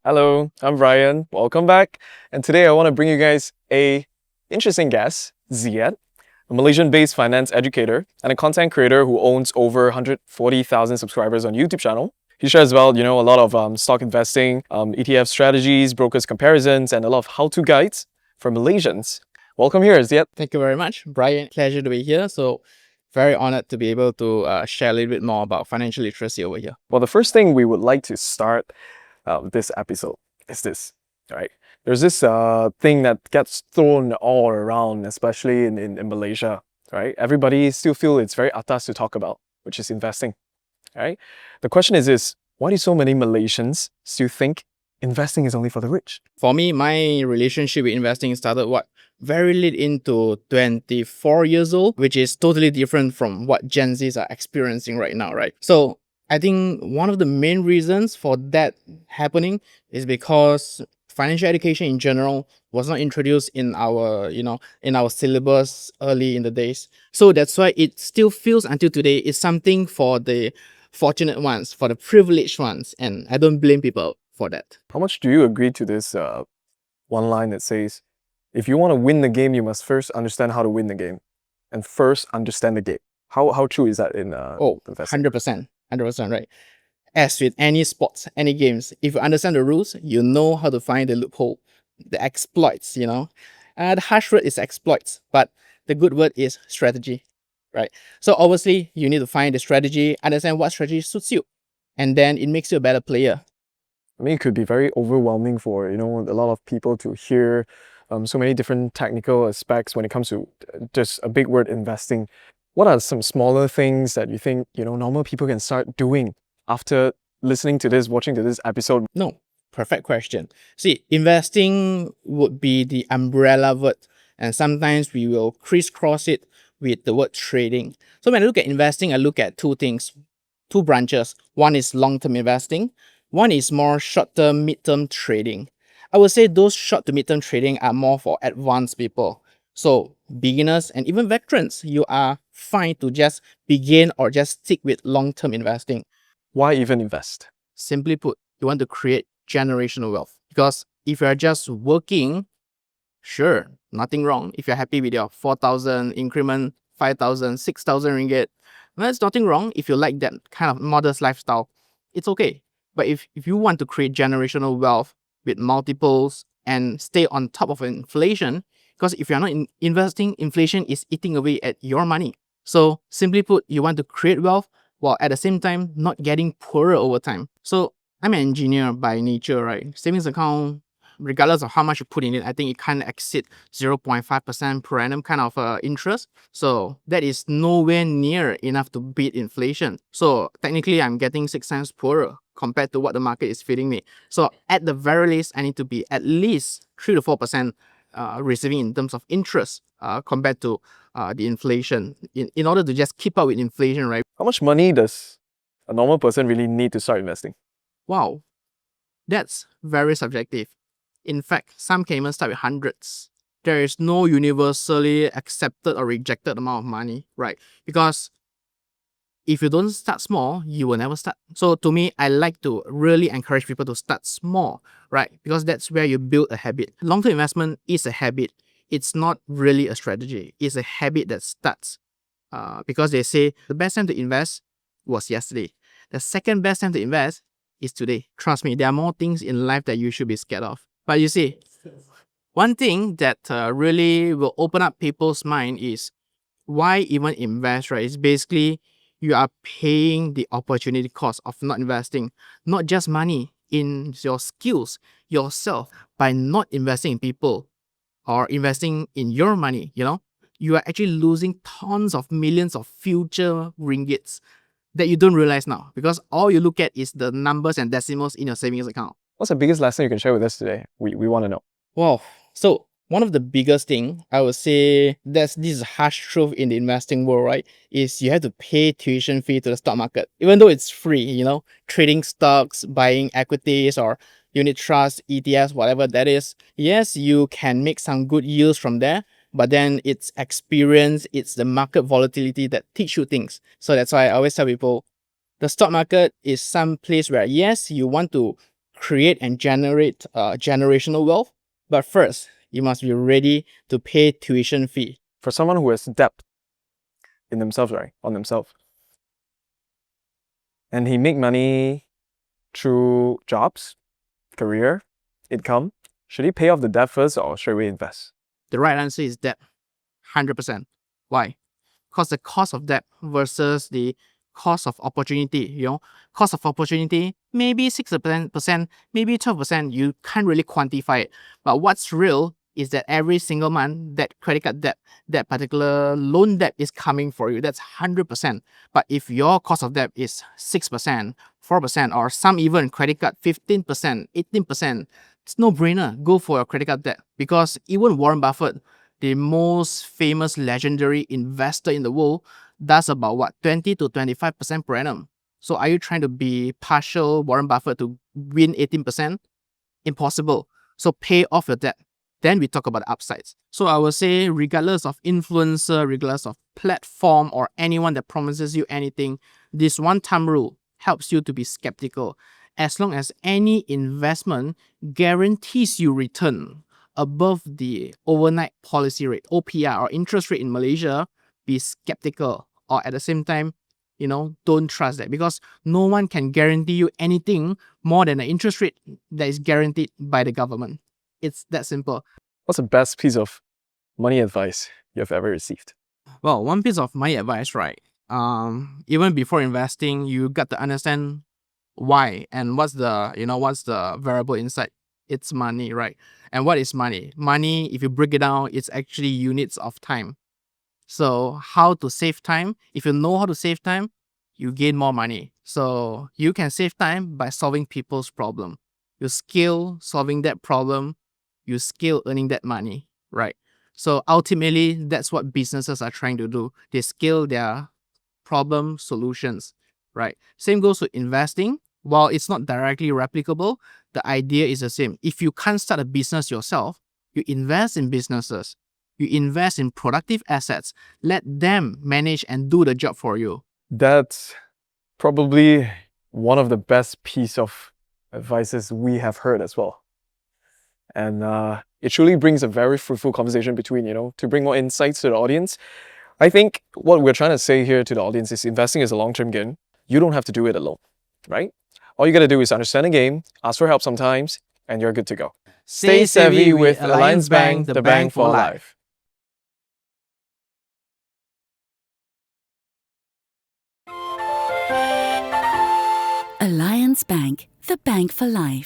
Hello, I'm Ryan. Welcome back. And today I want to bring you guys a interesting guest, Ziet, a Malaysian-based finance educator and a content creator who owns over 140,000 subscribers on YouTube channel. He shares about, a lot of stock investing, ETF strategies, brokers comparisons, and a lot of how-to guides for Malaysians. Welcome here, Ziet. Thank you very much, Brian. Pleasure to be here. So, very honored to be able to share a little bit more about financial literacy over here. Well, the first thing we would like to start this episode is this, right? There's this thing that gets thrown all around, especially in Malaysia, right? Everybody still feel it's very atas to talk about, which is investing, right? The question is this, why do so many Malaysians still think investing is only for the rich? For me, my relationship with investing started very late into 24 years old, which is totally different from what Gen Zs are experiencing right now, right? So I think one of the main reasons for that happening is because financial education in general was not introduced in our, in our syllabus early in the days. So that's why it still feels until today it's something for the fortunate ones, for the privileged ones, and I don't blame people for that. How much do you agree to this one line that says, if you want to win the game, you must first understand how to win the game and first understand the game? How true is that in investing? 100%. 100%, right? As with any sports, any games, if you understand the rules, you know how to find the loophole, the exploits, the harsh word is exploits, but the good word is strategy, right? So obviously, you need to find the strategy, understand what strategy suits you, and then it makes you a better player. I mean, it could be very overwhelming for, a lot of people to hear so many different technical aspects when it comes to just a big word, investing. What are some smaller things that you think, normal people can start doing after listening to this, watching to this episode? No, perfect question. See, investing would be the umbrella word, and sometimes we will crisscross it with the word trading. So when I look at investing, I look at two things, two branches. One is long-term investing. One is more short-term, mid-term trading. I would say those short to mid-term trading are more for advanced people. So beginners and even veterans, you are fine to just begin or just stick with long-term investing. Why even invest? Simply put, you want to create generational wealth. Because if you're just working, sure, nothing wrong. If you're happy with your 4,000 increment, 5,000, 6,000 ringgit, there's nothing wrong. If you like that kind of modest lifestyle, it's okay. But if you want to create generational wealth with multiples and stay on top of inflation, because if you're not investing, inflation is eating away at your money. So simply put, you want to create wealth while at the same time not getting poorer over time. So I'm an engineer by nature, right? Savings account, regardless of how much you put in it, I think it can't exceed 0.5% per annum kind of interest. So that is nowhere near enough to beat inflation. So technically, I'm getting 6 times poorer compared to what the market is feeding me. So at the very least, I need to be at least 3 to 4% receiving in terms of interest compared to the inflation in order to just keep up with inflation, right? How much money does a normal person really need to start investing? Wow, that's very subjective. In fact, some can even start with hundreds. There is no universally accepted or rejected amount of money, right? Because if you don't start small, you will never start. So to me, I like to really encourage people to start small, right? Because that's where you build a habit. Long-term investment is a habit. It's not really a strategy. It's a habit that starts. Because they say the best time to invest was yesterday. The second best time to invest is today. Trust me, there are more things in life that you should be scared of. But you see, one thing that really will open up people's mind is why even invest, right? It's basically you are paying the opportunity cost of not investing, not just money, in your skills, yourself. By not investing in people or investing in your money, you are actually losing tons of millions of future ringgits that you don't realize now because all you look at is the numbers and decimals in your savings account. What's the biggest lesson you can share with us today? We want to know. Wow. So one of the biggest thing I would say that's this harsh truth in the investing world, right? Is you have to pay tuition fee to the stock market, even though it's free. Trading stocks, buying equities or unit trust, ETFs, whatever that is. Yes, you can make some good yields from there, but then it's experience, it's the market volatility that teach you things. So that's why I always tell people, the stock market is some place where yes, you want to create and generate generational wealth. But first, you must be ready to pay tuition fee. For someone who has debt in themselves, right? On themselves. And he make money through jobs, career, income. Should he pay off the debt first or straight away invest? The right answer is debt. 100%. Why? Because the cost of debt versus the cost of opportunity, cost of opportunity, maybe 6%, maybe 12%, you can't really quantify it. But what's real is that every single month, that credit card debt, that particular loan debt is coming for you. That's 100%. But if your cost of debt is 6%, 4%, or some even credit card 15%, 18%, it's no brainer. Go for a credit card debt, because even Warren Buffett, the most famous legendary investor in the world, does about what, 20 to 25% per annum. So are you trying to be partial Warren Buffett to win 18%? Impossible. So pay off your debt. Then we talk about the upsides. So I will say, regardless of influencer, regardless of platform, or anyone that promises you anything, this one thumb rule helps you to be skeptical. As long as any investment guarantees you return above the overnight policy rate, OPR, or interest rate in Malaysia, be skeptical. Or at the same time, don't trust that, because no one can guarantee you anything more than the interest rate that is guaranteed by the government. It's that simple. What's the best piece of money advice you have ever received? Well, one piece of my advice, right? Even before investing, you got to understand why and what's the variable inside. It's money, right? And what is money? Money, if you break it down, it's actually units of time. So how to save time? If you know how to save time, you gain more money. So you can save time by solving people's problem. You skill solving that problem, you skill earning that money, right? So ultimately, that's what businesses are trying to do. They scale their problem solutions, right? Same goes to investing. While it's not directly replicable, the idea is the same. If you can't start a business yourself, you invest in businesses. You invest in productive assets. Let them manage and do the job for you. That's probably one of the best piece of advices we have heard as well. And it truly brings a very fruitful conversation between, to bring more insights to the audience. I think what we're trying to say here to the audience is investing is a long-term game. You don't have to do it alone, right? All you got to do is understand the game, ask for help sometimes, and you're good to go. Stay savvy with Alliance Bank, the bank for life. Alliance Bank, the bank for life.